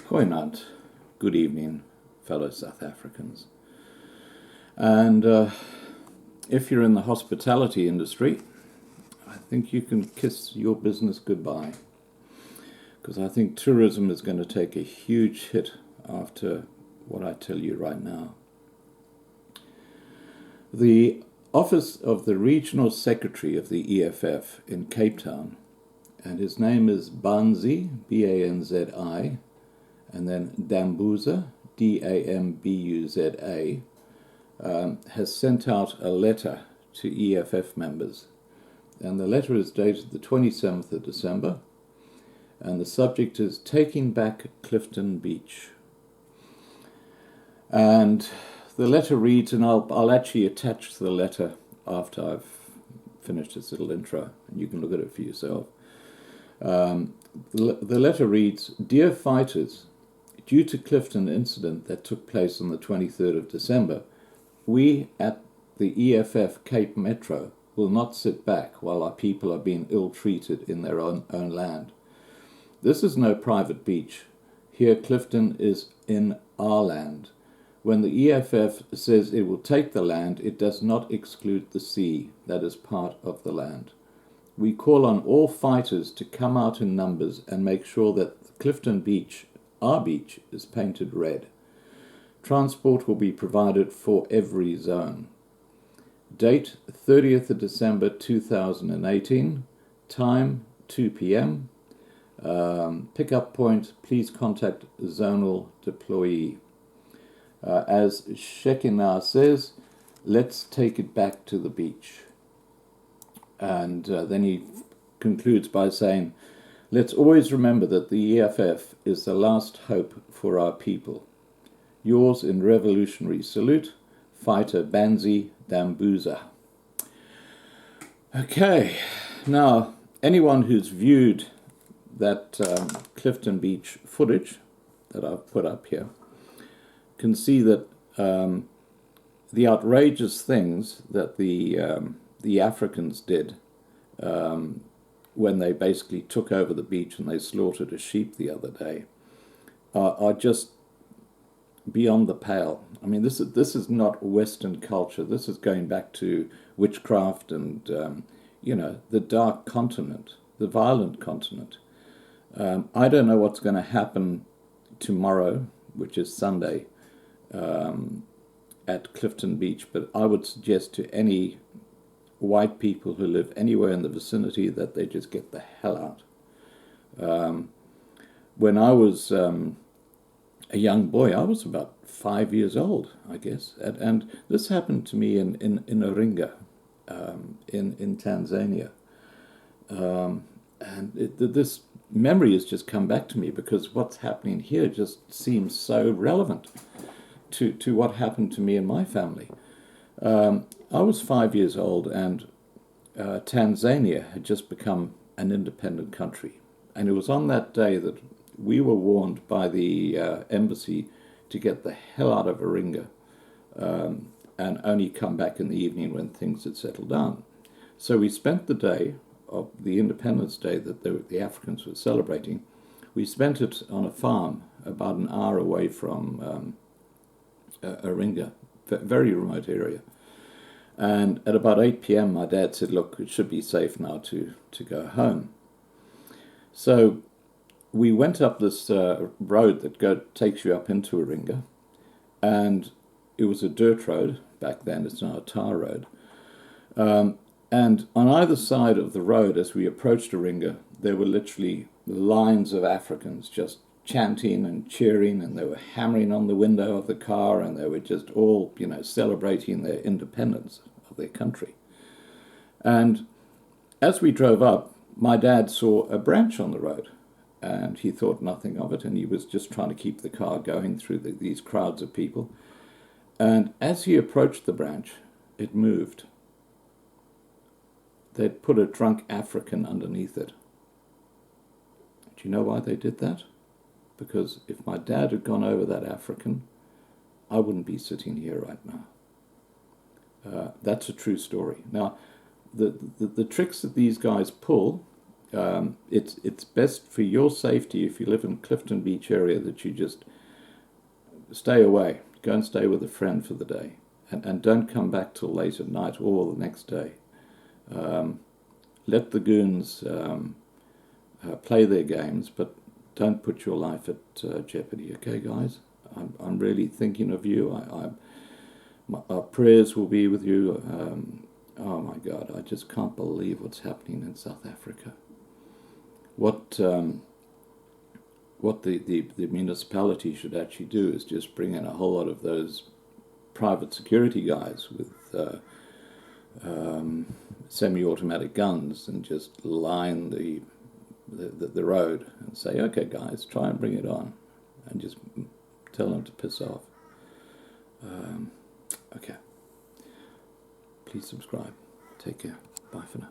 Goeienaand, good evening, fellow South Africans. And if you're in the hospitality industry, I think you can kiss your business goodbye, because I think tourism is going to take a huge hit after what I tell you right now. The office of the Regional Secretary of the EFF in Cape Town, and his name is Banzi, B-A-N-Z-I, and then Dambuza, D-A-M-B-U-Z-A, has sent out a letter to EFF members. And the letter is dated the 27th of December, and the subject is Taking Back Clifton Beach. And the letter reads, and I'll actually attach the letter after I've finished this little intro, and you can look at it for yourself. The letter reads, Dear fighters, due to Clifton incident that took place on the 23rd of December, we at the EFF Cape Metro will not sit back while our people are being ill-treated in their own land. This is no private beach. Here Clifton is in our land. When the EFF says it will take the land, it does not exclude the sea that is part of the land. We call on all fighters to come out in numbers and make sure that Clifton Beach, our beach, is painted red. Transport will be provided for every zone. Date 30th of December 2018. Time 2 p.m. Pickup point, please contact zonal deployee. As Shekinah says, let's take it back to the beach. And then he concludes by saying, let's always remember that the EFF is the last hope for our people. Yours in revolutionary salute, Fighter Banzi Dambuza. Okay, now anyone who's viewed that Clifton Beach footage that I've put up here can see that the outrageous things that the Africans did when they basically took over the beach and they slaughtered a sheep the other day are just beyond the pale. I mean, this is not Western culture. This is going back to witchcraft and the dark continent, the violent continent. I don't know what's going to happen tomorrow, which is Sunday, at Clifton Beach, but I would suggest to any white people who live anywhere in the vicinity that they just get the hell out. When I was a young boy, I was about 5 years old, I guess, and this happened to me in Iringa, in Tanzania, and this memory has just come back to me because what's happening here just seems so relevant to what happened to me and my family. I was 5 years old, and Tanzania had just become an independent country. And it was on that day that we were warned by the embassy to get the hell out of Iringa and only come back in the evening when things had settled down. So we spent the day of the Independence Day that the Africans were celebrating. We spent it on a farm about an hour away from Iringa, very remote area. And at about 8 p.m., my dad said, look, it should be safe now to go home. So we went up this road that takes you up into Iringa, and it was a dirt road back then. It's now a tar road. And on either side of the road, as we approached Iringa, there were literally lines of Africans just chanting and cheering, and they were hammering on the window of the car, and they were just all, celebrating their independence of their country. And as we drove up, my dad saw a branch on the road, and he thought nothing of it, and he was just trying to keep the car going through these crowds of people. And as he approached the branch, it moved. They'd put a drunk African underneath it. Do you know why they did that? Because if my dad had gone over that African, I wouldn't be sitting here right now. That's a true story. Now, the tricks that these guys pull It's best for your safety if you live in Clifton Beach area that you just stay away. Go and stay with a friend for the day, and don't come back till late at night or the next day. Let the goons play their games, but don't put your life at jeopardy. Okay, guys? I'm really thinking of you. Our prayers will be with you. Oh my God, I just can't believe what's happening in South Africa. What the municipality should actually do is just bring in a whole lot of those private security guys with semi-automatic guns and just line the road and say, okay, guys, try and bring it on, and just tell them to piss off. Okay. Please subscribe. Take care. Bye for now.